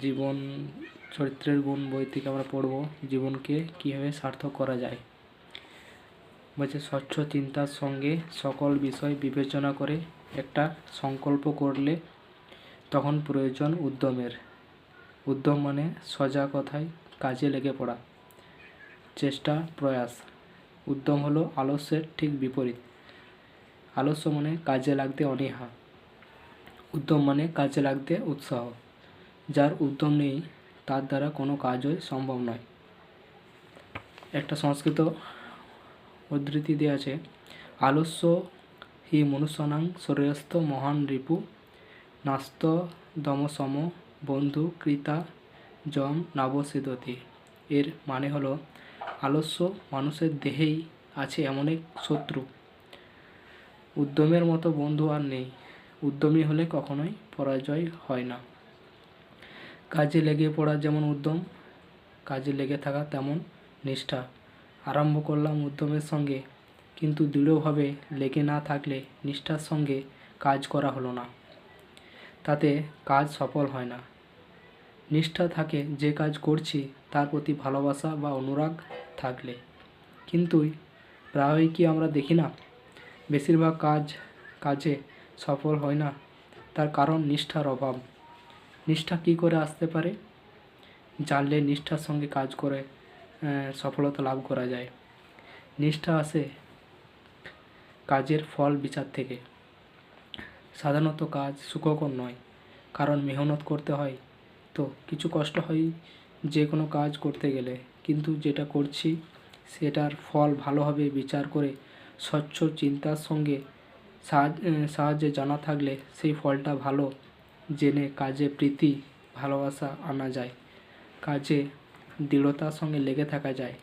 জীবন চরিত্রের গুণ বই থেকে আমরা পড়ব জীবনকে কীভাবে সার্থক করা যায়। বলছে স্বচ্ছ চিন্তার সঙ্গে সকল বিষয় বিবেচনা করে একটা সংকল্প করলে তখন প্রয়োজন উদ্যমের। উদ্যম মানে সোজা কথায় কাজে লেগে পড়া, চেষ্টা, প্রয়াস। উদ্যম হলো আলস্যের ঠিক বিপরীত। আলস্য মানে কাজে লাগতে অনীহা, উদ্যম মানে কাজে লাগতে উৎসাহ। যার উদ্যম নেই তার দ্বারা কোনো কাজই সম্ভব নয়। একটা সংস্কৃত উদ্ধৃতি দেওয়া আছে, আলস্য হি মনুষ্যানাং শরীরস্থ মহান রিপু নাস্ত দমসম বন্ধু কৃতা জম নাবসিদতি। এর মানে হলো আলস্য মানুষের দেহেই আছে এমন এক শত্রু, উদ্যমের মতো বন্ধু আর নেই। উদ্যমী হলে কখনোই পরাজয় হয় না। কাজে লেগে পড়া যেমন উদ্যম, কাজে লেগে থাকা তেমন নিষ্ঠা। আরম্ভ করলাম উদ্যমের সঙ্গে, কিন্তু দৃঢ়ভাবে লেগে না থাকলে নিষ্ঠার সঙ্গে কাজ করা হলো না, তাতে কাজ সফল হয় না। নিষ্ঠা থাকে যে কাজ করছি তার প্রতি ভালোবাসা বা অনুরাগ থাকলে। কিন্তু প্রায়ই কি আমরা দেখি না, বেশিরভাগ কাজে সফল হয় না, তার কারণ নিষ্ঠার অভাব। নিষ্ঠা কী করে আসতে পারে? জানলে নিষ্ঠার সঙ্গে কাজ করে সফলতা লাভ করা যায়। নিষ্ঠা আসে কাজের ফল বিচার থেকে। সাধারণত কাজ সুখকর নয়, কারণ মেহনত করতে হয়, তো কিছু কষ্ট হয় যে কোনো কাজ করতে গেলে। কিন্তু যেটা করছি সেটার ফল ভালোভাবে বিচার করে স্বচ্ছ চিন্তার সঙ্গে সাহায্যে জানা থাকলে সেই ফলটা ভালো জেনে কাজে প্রীতি ভালোবাসা আনা যায়, কাজে দৃঢ়তার সঙ্গে লেগে থাকা যায়।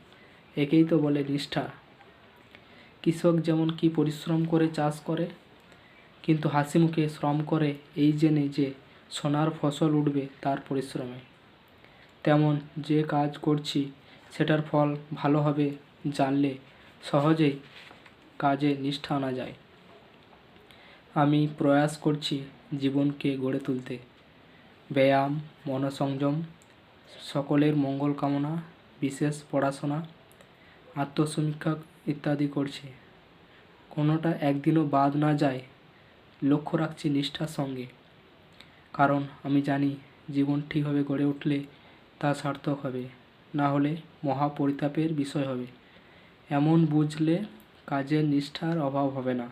একেই তো বলে নিষ্ঠা। কৃষক যেমন কি পরিশ্রম করে চাষ করে, কিন্তু হাসি মুখে শ্রম করে এই জেনে যে সোনার ফসল উঠবে তার পরিশ্রমে, তেমন যে কাজ করছি সেটার ফল ভালো হবে জানলে সহজেই কাজে নিষ্ঠা আনা যায়। আমি প্রয়াস করছি জীবনকে গড়ে তুলতে। ব্যায়াম, মনসংযম, সকলের মঙ্গল কামনা, বিশেষ পড়াশোনা, আত্মসমীক্ষা ইত্যাদি করছি। কোনোটা একদিনও বাদ না যায় লক্ষ্য রাখছি নিষ্ঠার সঙ্গে। কারণ আমি জানি জীবন ঠিকভাবে গড়ে উঠলে তা সার্থক হবে, না হলে মহা পরিতাপের বিষয় হবে। এমন বুঝলে কাজের নিষ্ঠার অভাব হবে না।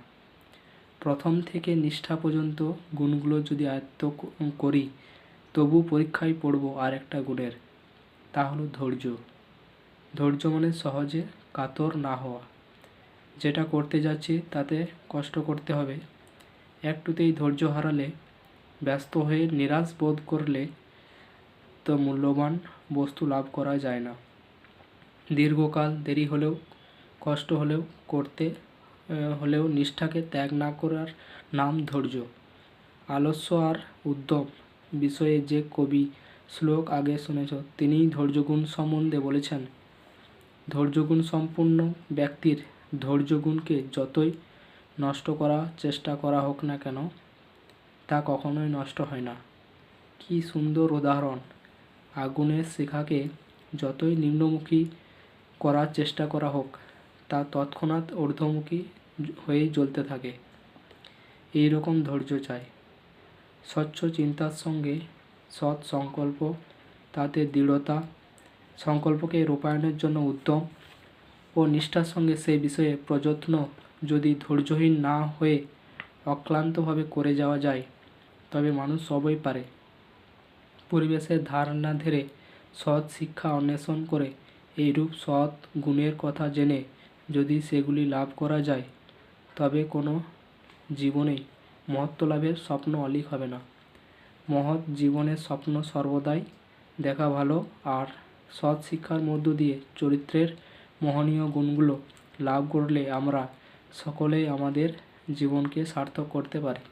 প্রথম থেকে নিষ্ঠা পর্যন্ত গুণগুলো যদি আয়ত্ত করি, তবু পরীক্ষায় পড়ব আর একটা গুণের, তা হলো ধৈর্য। ধৈর্য মানে সহজে কাতর না হওয়া। যেটা করতে যাচ্ছি তাতে কষ্ট করতে হবে, একটুতেই ধৈর্য হারালে, ব্যস্ত হয়ে নিরাশ বোধ করলে তো মূল্যবান বস্তু লাভ করা যায় না। দীর্ঘকাল দেরি হলেও, কষ্ট হলেও করতে হলেও নিষ্ঠাকে ত্যাগ না করার নাম ধৈর্য। আলস্য আর উদ্যম বিষয়ে যে কবি শ্লোক আগে শুনেছ, তিনিই ধৈর্যগুণ সম্বন্ধে বলেছেন, ধৈর্যগুণ সম্পন্ন ব্যক্তির ধৈর্যগুণকে যতই নষ্ট করার চেষ্টা করা হোক না কেন, তা কখনোই নষ্ট হয় না। কি সুন্দর উদাহরণ! আগুনের শিখাকে যতই নিম্নমুখী করার চেষ্টা করা হোক, তা তৎক্ষণাৎ ঊর্ধ্বমুখী হয়েই জ্বলতে থাকে। এই রকম ধৈর্য চাই। স্বচ্ছ চিন্তার সঙ্গে সৎ সংকল্প, তাতে দৃঢ়তা, সংকল্পকে রূপায়ণের জন্য উদ্যম ও নিষ্ঠার সঙ্গে সেই বিষয়ে প্রযত্ন যদি ধৈর্যহীন না হয়ে অক্লান্তভাবে করে যাওয়া যায়, তবে মানুষ সবই পারে। পরিবেশের ধার না ধরে সৎ শিক্ষা অন্বেষণ করে এইরূপ সৎ গুণের কথা জেনে যদি সেগুলি লাভ করা যায়, তবে কোনো জীবনেই মহত্ত্ব লাভের স্বপ্ন অলীক হবে না। মহৎ জীবনের স্বপ্ন সর্বদাই দেখা ভালো, আর সৎ শিক্ষার মধ্য দিয়ে চরিত্রের মোহনীয় গুণগুলো লাভ করলে আমরা সকলেই আমাদের জীবনকে সার্থক করতে পারি।